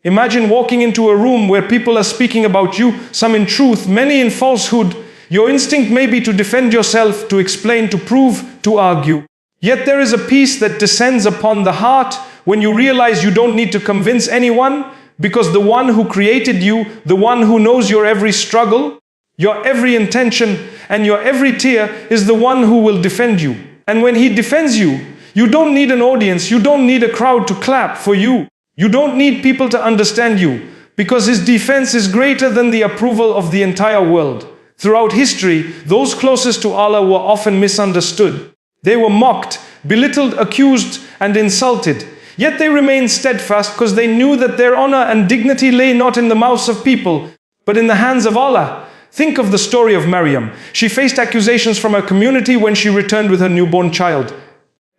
Imagine walking into a room where people are speaking about you, some in truth, many in falsehood. Your instinct may be to defend yourself, to explain, to prove, to argue. Yet there is a peace that descends upon the heart when you realize you don't need to convince anyone, because the one who created you, the one who knows your every struggle, your every intention, and your every tear, is the one who will defend you. And when he defends you, you don't need an audience, you don't need a crowd to clap for you. You don't need people to understand you, because his defense is greater than the approval of the entire world. Throughout history, those closest to Allah were often misunderstood. They were mocked, belittled, accused, and insulted. Yet they remained steadfast because they knew that their honor and dignity lay not in the mouths of people, but in the hands of Allah. Think of the story of Maryam. She faced accusations from her community when she returned with her newborn child.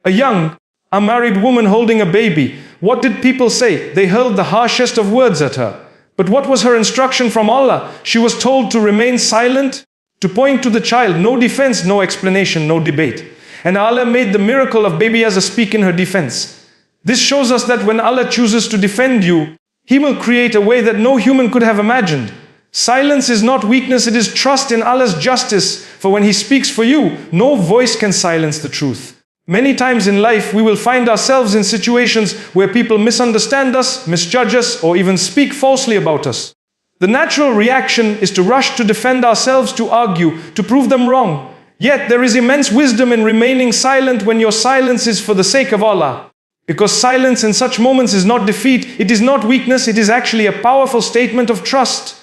A young, unmarried woman holding a baby. What did people say? They hurled the harshest of words at her. But what was her instruction from Allah? She was told to remain silent, to point to the child, no defense, no explanation, no debate. And Allah made the miracle of baby Yazza speak in her defense. This shows us that when Allah chooses to defend you, He will create a way that no human could have imagined. Silence is not weakness, it is trust in Allah's justice. For when He speaks for you, no voice can silence the truth. Many times in life, we will find ourselves in situations where people misunderstand us, misjudge us, or even speak falsely about us. The natural reaction is to rush to defend ourselves, to argue, to prove them wrong. Yet there is immense wisdom in remaining silent when your silence is for the sake of Allah. Because silence in such moments is not defeat, it is not weakness, it is actually a powerful statement of trust.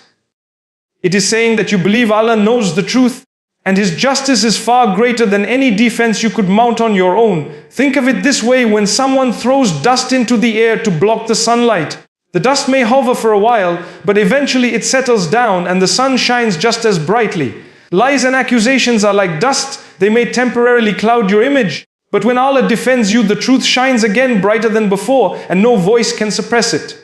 It is saying that you believe Allah knows the truth, and His justice is far greater than any defense you could mount on your own. Think of it this way: when someone throws dust into the air to block the sunlight, the dust may hover for a while, but eventually it settles down and the sun shines just as brightly. Lies and accusations are like dust. They may temporarily cloud your image, but when Allah defends you, the truth shines again brighter than before, and no voice can suppress it.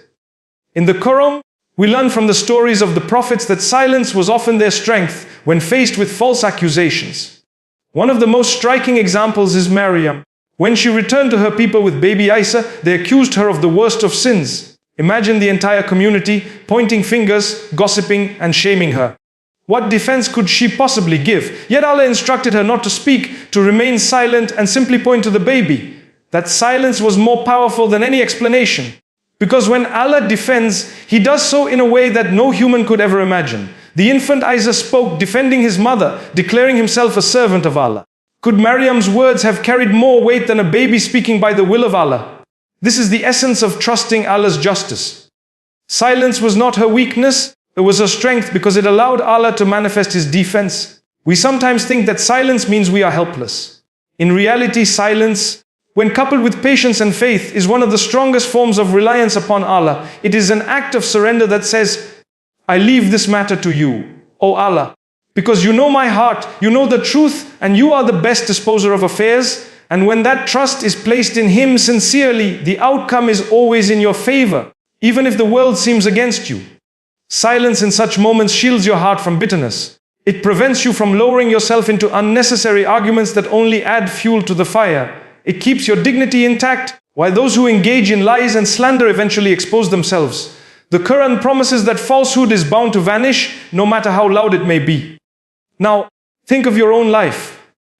In the Quran, we learn from the stories of the prophets that silence was often their strength when faced with false accusations. One of the most striking examples is Maryam. When she returned to her people with baby Isa, they accused her of the worst of sins. Imagine the entire community pointing fingers, gossiping, and shaming her. What defense could she possibly give? Yet Allah instructed her not to speak, to remain silent and simply point to the baby. That silence was more powerful than any explanation. Because when Allah defends, He does so in a way that no human could ever imagine. The infant Isa spoke, defending his mother, declaring himself a servant of Allah. Could Maryam's words have carried more weight than a baby speaking by the will of Allah? This is the essence of trusting Allah's justice. Silence was not her weakness, it was her strength, because it allowed Allah to manifest His defense. We sometimes think that silence means we are helpless. In reality, silence, when coupled with patience and faith, is one of the strongest forms of reliance upon Allah. It is an act of surrender that says, I leave this matter to you, O Allah, because you know my heart, you know the truth, and you are the best disposer of affairs. And when that trust is placed in Him sincerely, the outcome is always in your favor, even if the world seems against you. Silence in such moments shields your heart from bitterness. It prevents you from lowering yourself into unnecessary arguments that only add fuel to the fire. It keeps your dignity intact, while those who engage in lies and slander eventually expose themselves. The Quran promises that falsehood is bound to vanish, no matter how loud it may be. Now, think of your own life.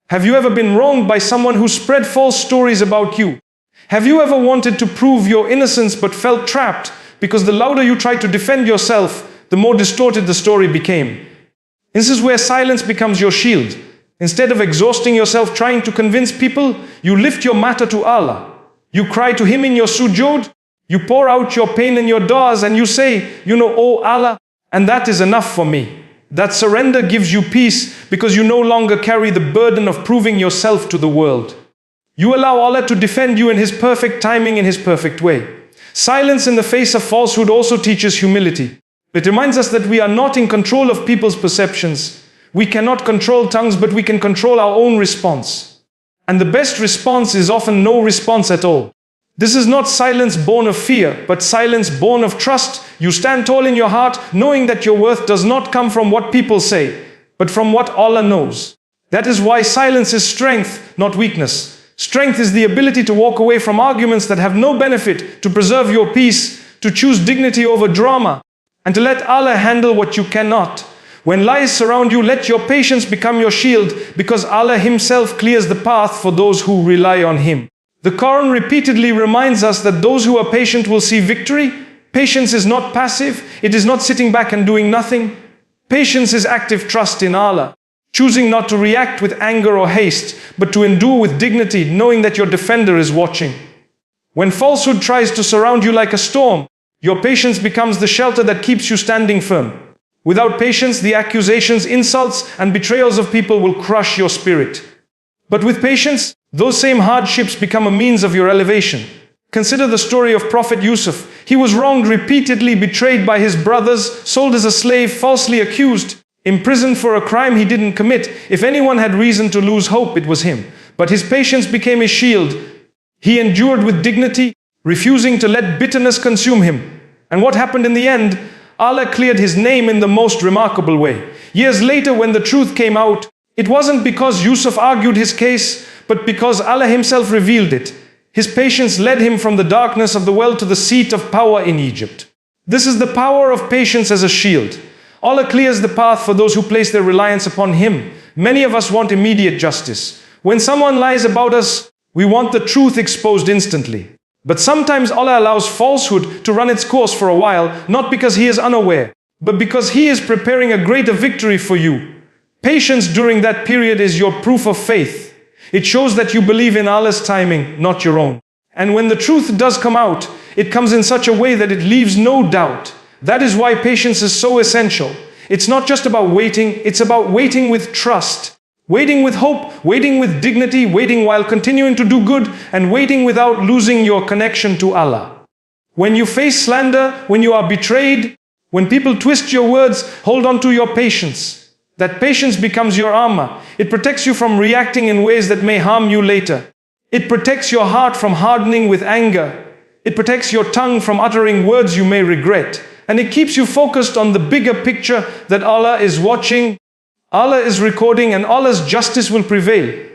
Have you ever been wronged by someone who spread false stories about you? Have you ever wanted to prove your innocence but felt trapped because the louder you tried to defend yourself, the more distorted the story became? This is where silence becomes your shield. Instead of exhausting yourself trying to convince people, you lift your matter to Allah. You cry to Him in your sujood, you pour out your pain in your du'as, and you say, O Allah, and that is enough for me. That surrender gives you peace because you no longer carry the burden of proving yourself to the world. You allow Allah to defend you in His perfect timing, in His perfect way. Silence in the face of falsehood also teaches humility. It reminds us that we are not in control of people's perceptions. We cannot control tongues, but we can control our own response. And the best response is often no response at all. This is not silence born of fear, but silence born of trust. You stand tall in your heart, knowing that your worth does not come from what people say, but from what Allah knows. That is why silence is strength, not weakness. Strength is the ability to walk away from arguments that have no benefit, to preserve your peace, to choose dignity over drama, and to let Allah handle what you cannot. When lies surround you, let your patience become your shield, because Allah Himself clears the path for those who rely on Him. The Quran repeatedly reminds us that those who are patient will see victory. Patience is not passive. It is not sitting back and doing nothing. Patience is active trust in Allah, choosing not to react with anger or haste, but to endure with dignity, knowing that your defender is watching. When falsehood tries to surround you like a storm, your patience becomes the shelter that keeps you standing firm. Without patience, the accusations, insults, and betrayals of people will crush your spirit. But with patience, those same hardships become a means of your elevation. Consider the story of Prophet Yusuf. He was wronged repeatedly, betrayed by his brothers, sold as a slave, falsely accused, imprisoned for a crime he didn't commit. If anyone had reason to lose hope, it was him. But his patience became his shield. He endured with dignity, refusing to let bitterness consume him. And what happened in the end? Allah cleared his name in the most remarkable way. Years later, when the truth came out, it wasn't because Yusuf argued his case, but because Allah Himself revealed it. His patience led him from the darkness of the well to the seat of power in Egypt. This is the power of patience as a shield. Allah clears the path for those who place their reliance upon Him. Many of us want immediate justice. When someone lies about us, we want the truth exposed instantly. But sometimes Allah allows falsehood to run its course for a while, not because He is unaware, but because He is preparing a greater victory for you. Patience during that period is your proof of faith. It shows that you believe in Allah's timing, not your own. And when the truth does come out, it comes in such a way that it leaves no doubt. That is why patience is so essential. It's not just about waiting, it's about waiting with trust. Waiting with hope, waiting with dignity, waiting while continuing to do good, and waiting without losing your connection to Allah. When you face slander, when you are betrayed, when people twist your words, hold on to your patience. That patience becomes your armor. It protects you from reacting in ways that may harm you later. It protects your heart from hardening with anger. It protects your tongue from uttering words you may regret. And it keeps you focused on the bigger picture that Allah is watching, Allah is recording, and Allah's justice will prevail.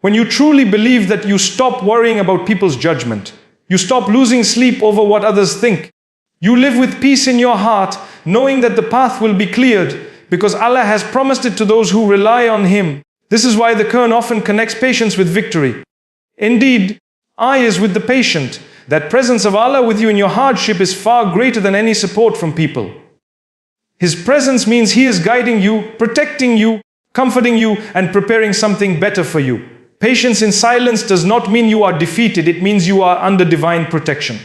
When you truly believe that, you stop worrying about people's judgment. You stop losing sleep over what others think. You live with peace in your heart, knowing that the path will be cleared, because Allah has promised it to those who rely on Him. This is why the Quran often connects patience with victory. Indeed, I is with the patient. That presence of Allah with you in your hardship is far greater than any support from people. His presence means He is guiding you, protecting you, comforting you, and preparing something better for you. Patience in silence does not mean you are defeated, it means you are under divine protection.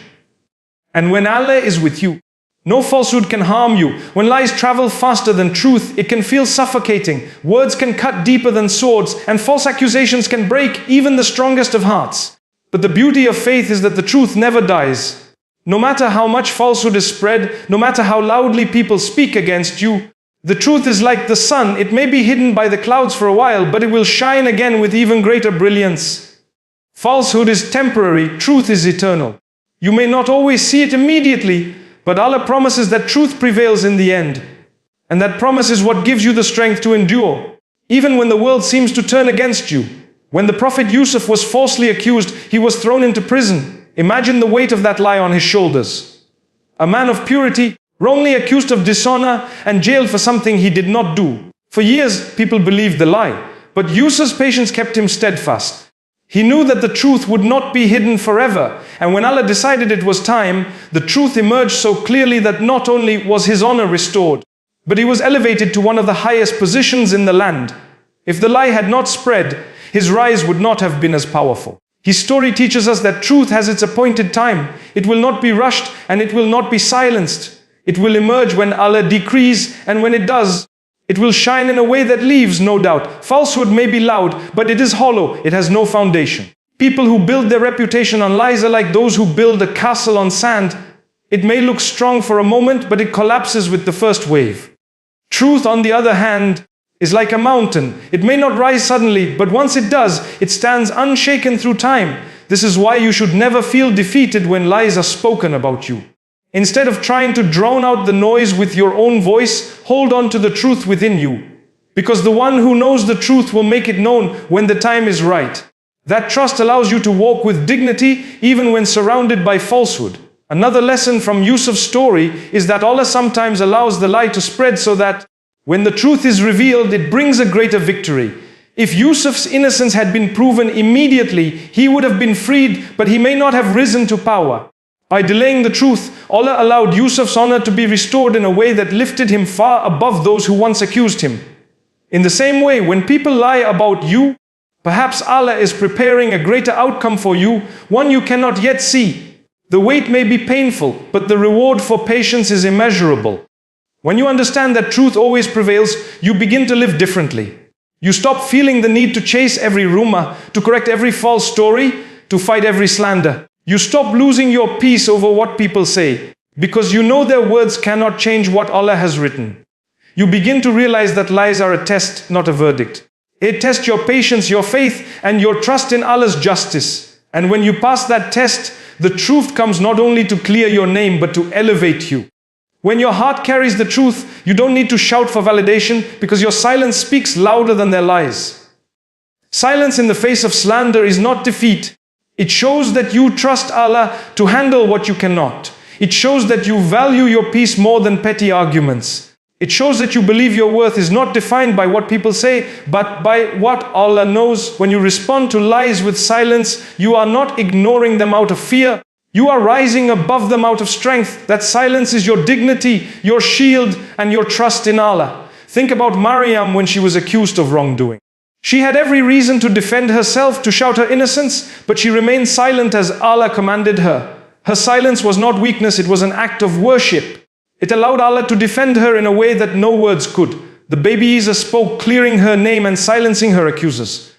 And when Allah is with you, no falsehood can harm you. When lies travel faster than truth, it can feel suffocating. Words can cut deeper than swords, and false accusations can break even the strongest of hearts. But the beauty of faith is that the truth never dies. No matter how much falsehood is spread, no matter how loudly people speak against you, the truth is like the sun. It may be hidden by the clouds for a while, but it will shine again with even greater brilliance. Falsehood is temporary, truth is eternal. You may not always see it immediately, but Allah promises that truth prevails in the end. And that promise is what gives you the strength to endure, even when the world seems to turn against you. When the Prophet Yusuf was falsely accused, he was thrown into prison. Imagine the weight of that lie on his shoulders. A man of purity, wrongly accused of dishonor and jailed for something he did not do. For years, people believed the lie, but Yusuf's patience kept him steadfast. He knew that the truth would not be hidden forever, and when Allah decided it was time, the truth emerged so clearly that not only was his honor restored, but he was elevated to one of the highest positions in the land. If the lie had not spread, his rise would not have been as powerful. His story teaches us that truth has its appointed time. It will not be rushed and it will not be silenced. It will emerge when Allah decrees, and when it does, it will shine in a way that leaves no doubt. Falsehood may be loud, but it is hollow. It has no foundation. People who build their reputation on lies are like those who build a castle on sand. It may look strong for a moment, but it collapses with the first wave. Truth, on the other hand, is like a mountain. It may not rise suddenly, but once it does, it stands unshaken through time. This is why you should never feel defeated when lies are spoken about you. Instead of trying to drown out the noise with your own voice, hold on to the truth within you. Because the one who knows the truth will make it known when the time is right. That trust allows you to walk with dignity even when surrounded by falsehood. Another lesson from Yusuf's story is that Allah sometimes allows the lie to spread so that when the truth is revealed, it brings a greater victory. If Yusuf's innocence had been proven immediately, he would have been freed, but he may not have risen to power. By delaying the truth, Allah allowed Yusuf's honor to be restored in a way that lifted him far above those who once accused him. In the same way, when people lie about you, perhaps Allah is preparing a greater outcome for you, one you cannot yet see. The wait may be painful, but the reward for patience is immeasurable. When you understand that truth always prevails, you begin to live differently. You stop feeling the need to chase every rumor, to correct every false story, to fight every slander. You stop losing your peace over what people say, because you know their words cannot change what Allah has written. You begin to realize that lies are a test, not a verdict. It tests your patience, your faith, and your trust in Allah's justice. And when you pass that test, the truth comes not only to clear your name, but to elevate you. When your heart carries the truth, you don't need to shout for validation because your silence speaks louder than their lies. Silence in the face of slander is not defeat. It shows that you trust Allah to handle what you cannot. It shows that you value your peace more than petty arguments. It shows that you believe your worth is not defined by what people say, but by what Allah knows. When you respond to lies with silence, you are not ignoring them out of fear. You are rising above them out of strength. That silence is your dignity, your shield, and your trust in Allah. Think about Maryam when she was accused of wrongdoing. She had every reason to defend herself, to shout her innocence, but she remained silent as Allah commanded her. Her silence was not weakness, it was an act of worship. It allowed Allah to defend her in a way that no words could. The baby Isa spoke, clearing her name and silencing her accusers.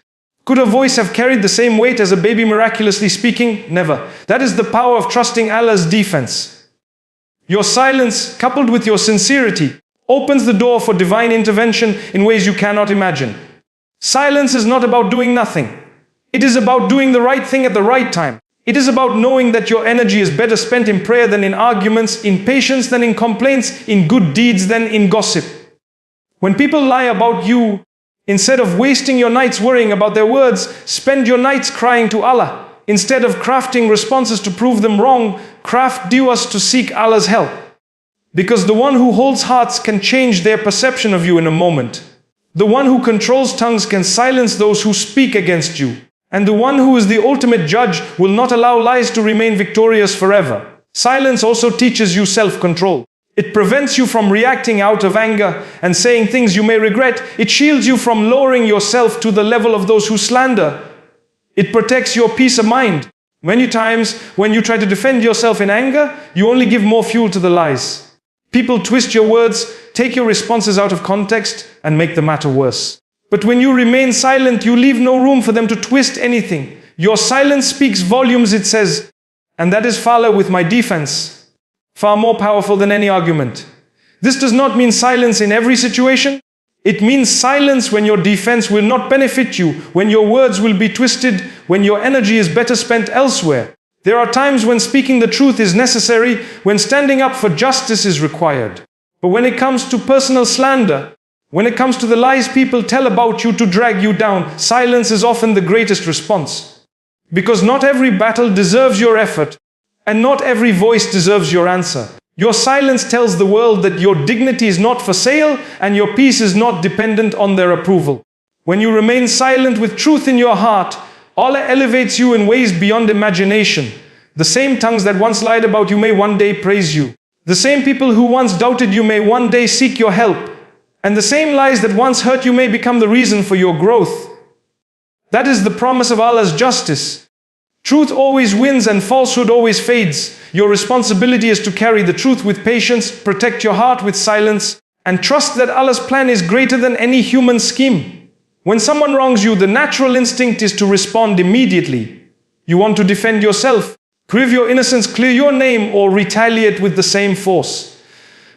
Could a voice have carried the same weight as a baby miraculously speaking? Never. That is the power of trusting Allah's defense. Your silence, coupled with your sincerity, opens the door for divine intervention in ways you cannot imagine. Silence is not about doing nothing. It is about doing the right thing at the right time. It is about knowing that your energy is better spent in prayer than in arguments, in patience than in complaints, in good deeds than in gossip. When people lie about you, instead of wasting your nights worrying about their words, spend your nights crying to Allah. Instead of crafting responses to prove them wrong, craft du'as to seek Allah's help. Because the one who holds hearts can change their perception of you in a moment. The one who controls tongues can silence those who speak against you. And the one who is the ultimate judge will not allow lies to remain victorious forever. Silence also teaches you self-control. It prevents you from reacting out of anger and saying things you may regret. It shields you from lowering yourself to the level of those who slander. It protects your peace of mind. Many times, when you try to defend yourself in anger, you only give more fuel to the lies. People twist your words, take your responses out of context, and make the matter worse. But when you remain silent, you leave no room for them to twist anything. Your silence speaks volumes, it says, and that is Fala with my defense, far more powerful than any argument. This does not mean silence in every situation. It means silence when your defense will not benefit you, when your words will be twisted, when your energy is better spent elsewhere. There are times when speaking the truth is necessary, when standing up for justice is required. But when it comes to personal slander, when it comes to the lies people tell about you to drag you down, silence is often the greatest response. Because not every battle deserves your effort, and not every voice deserves your answer. Your silence tells the world that your dignity is not for sale, and your peace is not dependent on their approval. When you remain silent with truth in your heart, Allah elevates you in ways beyond imagination. The same tongues that once lied about you may one day praise you. The same people who once doubted you may one day seek your help. And the same lies that once hurt you may become the reason for your growth. That is the promise of Allah's justice. Truth always wins and falsehood always fades. Your responsibility is to carry the truth with patience, protect your heart with silence, and trust that Allah's plan is greater than any human scheme. When someone wrongs you, the natural instinct is to respond immediately. You want to defend yourself, prove your innocence, clear your name, or retaliate with the same force.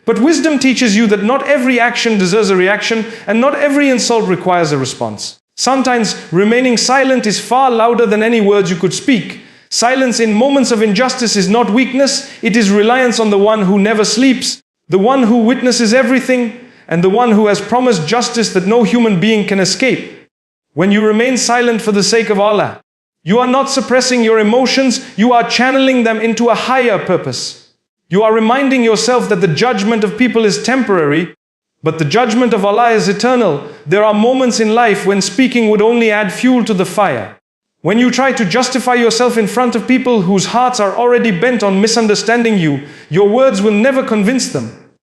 But wisdom teaches you that not every action deserves a reaction, and not every insult requires a response. Sometimes remaining silent is far louder than any words you could speak. Silence in moments of injustice is not weakness, it is reliance on the one who never sleeps, the one who witnesses everything, and the one who has promised justice that no human being can escape. When you remain silent for the sake of Allah, You are not suppressing your emotions, you are channeling them into a higher purpose. You are reminding yourself that the judgment of people is temporary, but the judgment of Allah is eternal. There are moments in life when speaking would only add fuel to the fire. When you try to justify yourself in front of people whose hearts are already bent on misunderstanding you, your words will never convince them.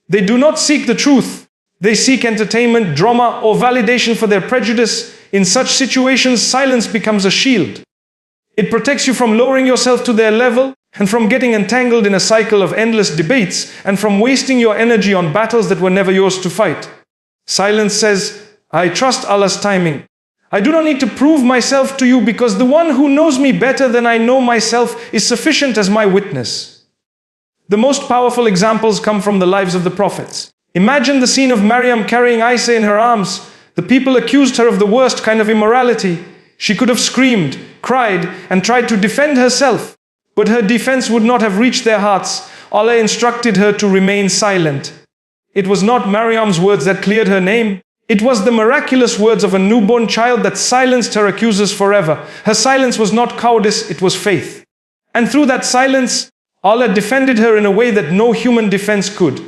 They do not seek the truth. They seek entertainment, drama, or validation for their prejudice. In such situations, silence becomes a shield. It protects you from lowering yourself to their level, and from getting entangled in a cycle of endless debates, and from wasting your energy on battles that were never yours to fight. Silence says, I trust Allah's timing. I do not need to prove myself to you because the one who knows me better than I know myself is sufficient as my witness. The most powerful examples come from the lives of the prophets. Imagine the scene of Maryam carrying Isa in her arms. The people accused her of the worst kind of immorality. She could have screamed, cried, and tried to defend herself. But her defense would not have reached their hearts. Allah instructed her to remain silent. It was not Maryam's words that cleared her name. It was the miraculous words of a newborn child that silenced her accusers forever. Her silence was not cowardice, it was faith. And through that silence, Allah defended her in a way that no human defense could.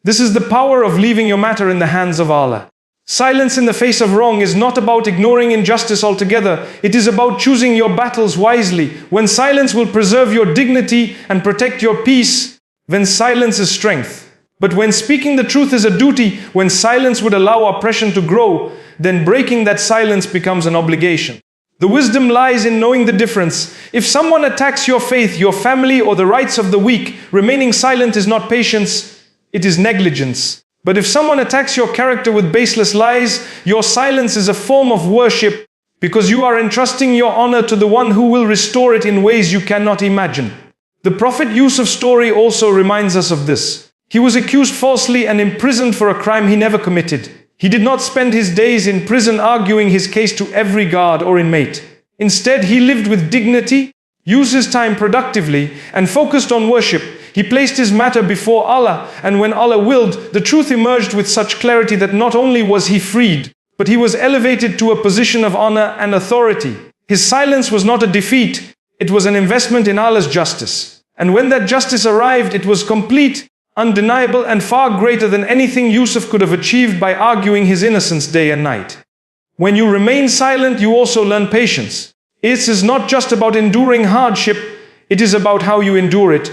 This is the power of leaving your matter in the hands of Allah. Silence in the face of wrong is not about ignoring injustice altogether. It is about choosing your battles wisely. When silence will preserve your dignity and protect your peace, then silence is strength. But when speaking the truth is a duty, when silence would allow oppression to grow, then breaking that silence becomes an obligation. The wisdom lies in knowing the difference. If someone attacks your faith, your family, or the rights of the weak, remaining silent is not patience, it is negligence. But if someone attacks your character with baseless lies, your silence is a form of worship, because you are entrusting your honor to the one who will restore it in ways you cannot imagine. The Prophet Yusuf's story also reminds us of this. He was accused falsely and imprisoned for a crime he never committed. He did not spend his days in prison arguing his case to every guard or inmate. Instead, he lived with dignity, used his time productively, and focused on worship. He placed his matter before Allah, and when Allah willed, the truth emerged with such clarity that not only was he freed, but he was elevated to a position of honor and authority. His silence was not a defeat, it was an investment in Allah's justice. And when that justice arrived, it was complete, undeniable, and far greater than anything Yusuf could have achieved by arguing his innocence day and night. When you remain silent, you also learn patience. It is not just about enduring hardship, it is about how you endure it.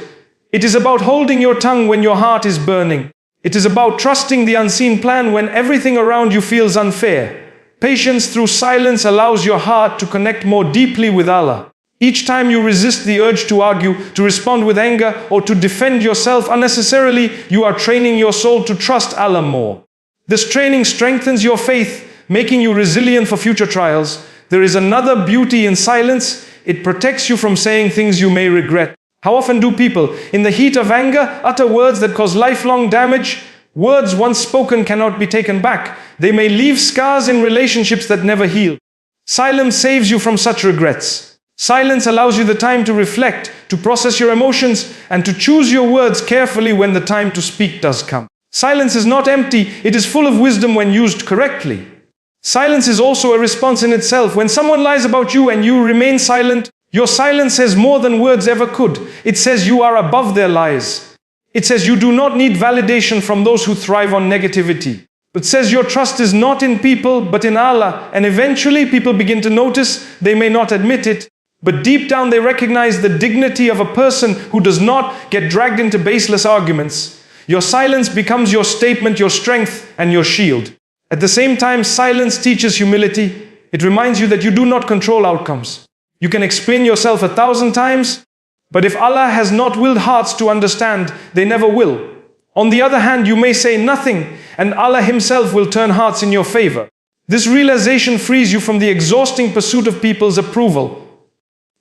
It is about holding your tongue when your heart is burning. It is about trusting the unseen plan when everything around you feels unfair. Patience through silence allows your heart to connect more deeply with Allah. Each time you resist the urge to argue, to respond with anger, or to defend yourself unnecessarily, you are training your soul to trust Allah more. This training strengthens your faith, making you resilient for future trials. There is another beauty in silence. It protects you from saying things you may regret. How often do people, in the heat of anger, utter words that cause lifelong damage? Words once spoken cannot be taken back. They may leave scars in relationships that never heal. Silence saves you from such regrets. Silence allows you the time to reflect, to process your emotions, and to choose your words carefully when the time to speak does come. Silence is not empty, it is full of wisdom when used correctly. Silence is also a response in itself. When someone lies about you and you remain silent, your silence says more than words ever could. It says you are above their lies. It says you do not need validation from those who thrive on negativity. It says your trust is not in people, but in Allah. And eventually people begin to notice, they may not admit it, but deep down they recognize the dignity of a person who does not get dragged into baseless arguments. Your silence becomes your statement, your strength, and your shield. At the same time, silence teaches humility. It reminds you that you do not control outcomes. You can explain yourself 1,000 times, but if Allah has not willed hearts to understand, they never will. On the other hand, you may say nothing, and Allah Himself will turn hearts in your favor. This realization frees you from the exhausting pursuit of people's approval.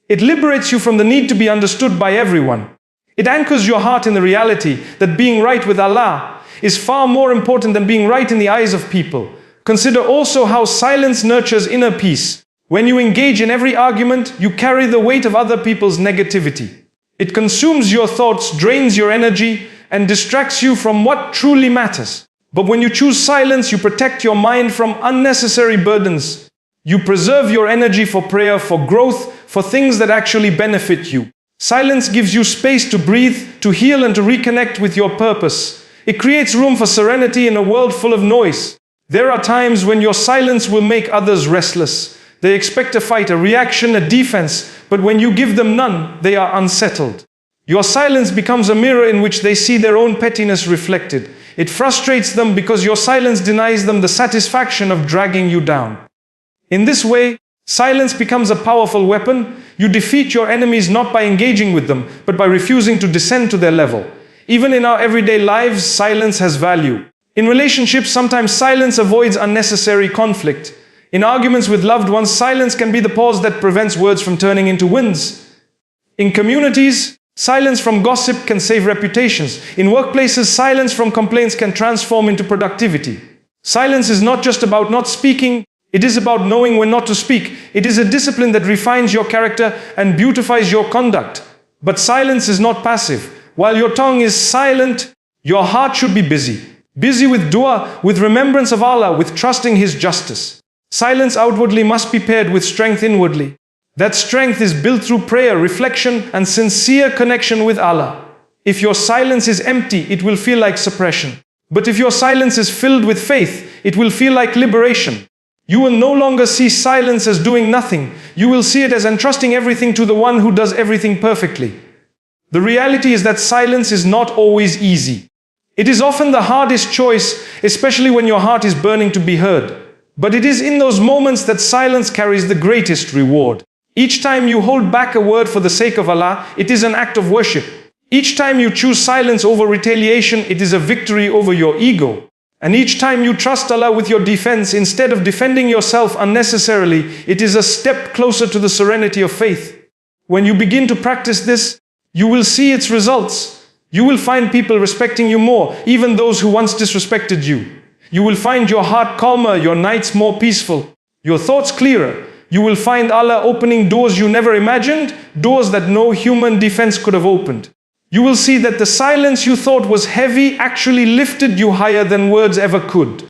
It liberates you from the need to be understood by everyone. It anchors your heart in the reality that being right with Allah is far more important than being right in the eyes of people. Consider also how silence nurtures inner peace. When you engage in every argument, you carry the weight of other people's negativity. It consumes your thoughts, drains your energy, and distracts you from what truly matters. But when you choose silence, you protect your mind from unnecessary burdens. You preserve your energy for prayer, for growth, for things that actually benefit you. Silence gives you space to breathe, to heal, and to reconnect with your purpose. It creates room for serenity in a world full of noise. There are times when your silence will make others restless. They expect a fight, a reaction, a defense, but when you give them none, they are unsettled. Your silence becomes a mirror in which they see their own pettiness reflected. It frustrates them because your silence denies them the satisfaction of dragging you down. In this way, silence becomes a powerful weapon. You defeat your enemies not by engaging with them, but by refusing to descend to their level. Even in our everyday lives, silence has value. In relationships, sometimes silence avoids unnecessary conflict. In arguments with loved ones, silence can be the pause that prevents words from turning into winds. In communities, silence from gossip can save reputations. In workplaces, silence from complaints can transform into productivity. Silence is not just about not speaking, it is about knowing when not to speak. It is a discipline that refines your character and beautifies your conduct. But silence is not passive. While your tongue is silent, your heart should be busy. Busy with dua, with remembrance of Allah, with trusting His justice. Silence outwardly must be paired with strength inwardly. That strength is built through prayer, reflection, and sincere connection with Allah. If your silence is empty, it will feel like suppression. But if your silence is filled with faith, it will feel like liberation. You will no longer see silence as doing nothing. You will see it as entrusting everything to the one who does everything perfectly. The reality is that silence is not always easy. It is often the hardest choice, especially when your heart is burning to be heard. But it is in those moments that silence carries the greatest reward. Each time you hold back a word for the sake of Allah, it is an act of worship. Each time you choose silence over retaliation, it is a victory over your ego. And each time you trust Allah with your defense instead of defending yourself unnecessarily, it is a step closer to the serenity of faith. When you begin to practice this, you will see its results. You will find people respecting you more, even those who once disrespected you. You will find your heart calmer, your nights more peaceful, your thoughts clearer. You will find Allah opening doors you never imagined, doors that no human defense could have opened. You will see that the silence you thought was heavy actually lifted you higher than words ever could.